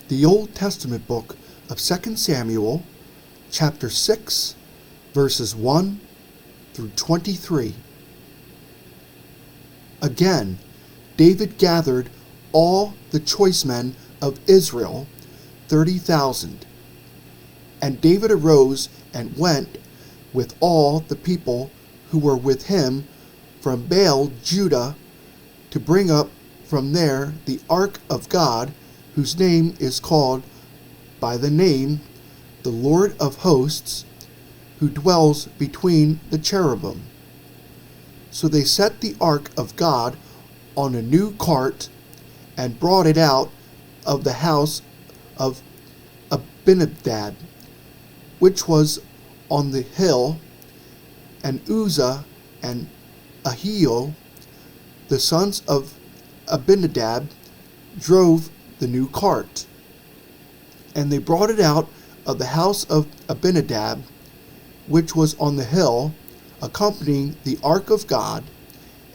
The Old Testament book of 2 Samuel, chapter 6, verses 1 through 23. Again, David gathered all the choice men of Israel, 30,000. And David arose and went with all the people who were with him from Baale Judah to bring up from there the ark of God, whose name is called by the name the Lord of hosts, who dwells between the cherubim. So they set the ark of God on a new cart and brought it out of the house of Abinadab, which was on the hill, and Uzzah and Ahio, the sons of Abinadab, drove the new cart. And they brought it out of the house of Abinadab, which was on the hill, accompanying the ark of God,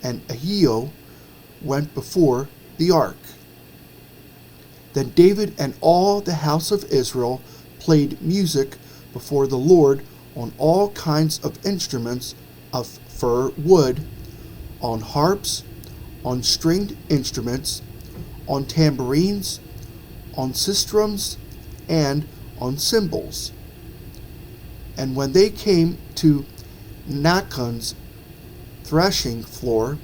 and Ahio went before the ark. Then David and all the house of Israel played music before the Lord on all kinds of instruments of fir wood, on harps, on stringed instruments, on tambourines, on sistrums, and on cymbals. And when they came to Nachon's threshing floor,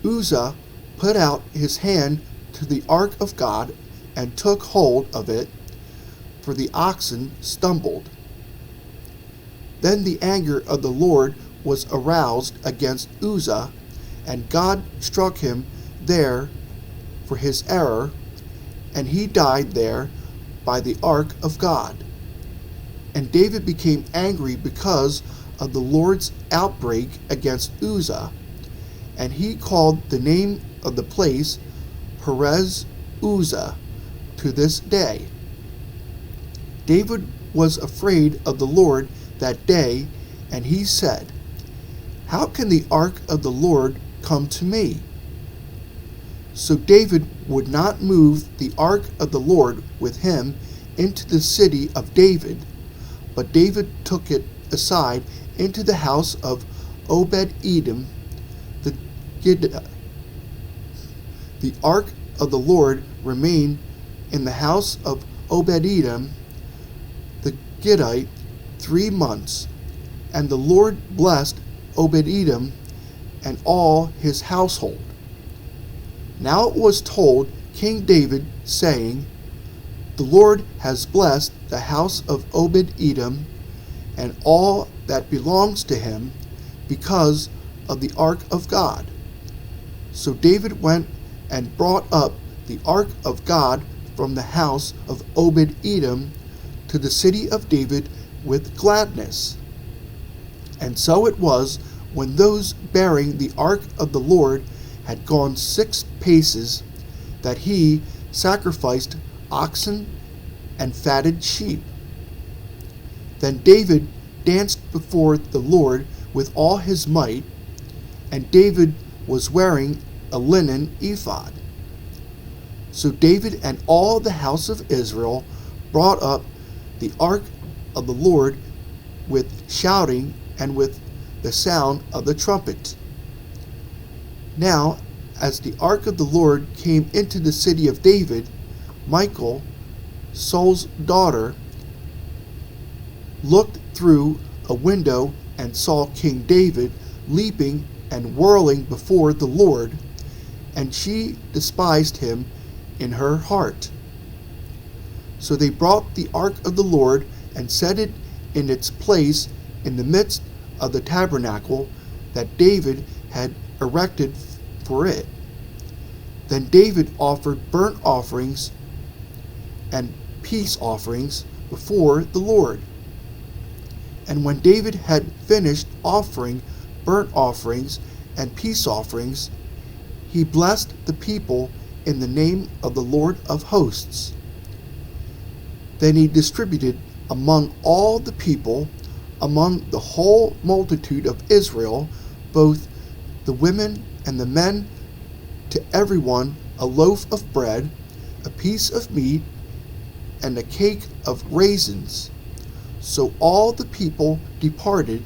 Uzzah put out his hand to the ark of God and took hold of it, for the oxen stumbled. Then the anger of the Lord was aroused against Uzzah, and God struck him there for his error, and he died there by the ark of God. And David became angry because of the Lord's outbreak against Uzzah, and he called the name of the place Perez Uzzah to this day. David was afraid of the Lord that day, and he said, "How can the ark of the Lord come to me?" So David would not move the ark of the Lord with him into the city of David, but David took it aside into the house of Obed-Edom the Gittite. The ark of the Lord remained in the house of Obed-Edom the Gittite 3 months, and the Lord blessed Obed-Edom and all his household. Now it was told King David, saying, "The Lord has blessed the house of Obed-Edom and all that belongs to him because of the ark of God." So David went and brought up the ark of God from the house of Obed-Edom to the city of David with gladness. And so it was, when those bearing the ark of the Lord had gone 6 paces, that he sacrificed oxen and fatted sheep. Then David danced before the Lord with all his might, and David was wearing a linen ephod. So David and all the house of Israel brought up the ark of the Lord with shouting and with the sound of the trumpet. Now, as the ark of the Lord came into the city of David, Michal, Saul's daughter, looked through a window and saw King David leaping and whirling before the Lord, and she despised him in her heart. So they brought the ark of the Lord and set it in its place in the midst of the tabernacle that David had erected for it. Then David offered burnt offerings and peace offerings before the Lord. And when David had finished offering burnt offerings and peace offerings, he blessed the people in the name of the Lord of hosts. Then he distributed among all the people, among the whole multitude of Israel, both the women and the men, to everyone a loaf of bread, a piece of meat, and a cake of raisins. So all the people departed,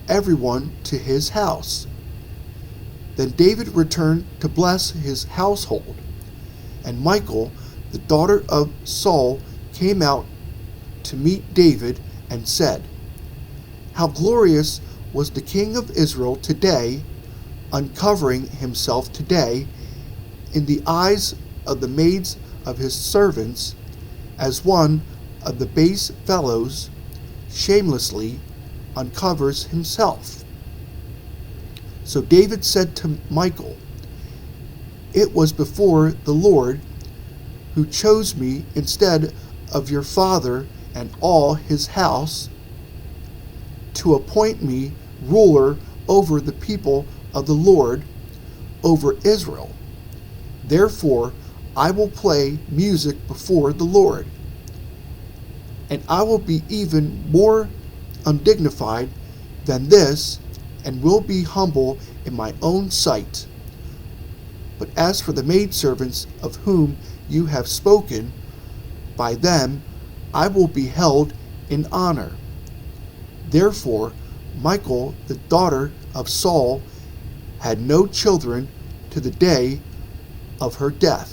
everyone to his house. Then David returned to bless his household. And Michal, the daughter of Saul, came out to meet David and said, "How glorious was the king of Israel today, uncovering himself today in the eyes of the maids of his servants, as one of the base fellows shamelessly uncovers himself." So David said to Michal, "It was before the Lord who chose me instead of your father and all his house to appoint me ruler over the people of the Lord, over Israel. Therefore I will play music before the Lord, and I will be even more undignified than this, and will be humble in my own sight. But as for the maidservants of whom you have spoken, by them I will be held in honor." Therefore Michal, the daughter of Saul, had no children to the day of her death.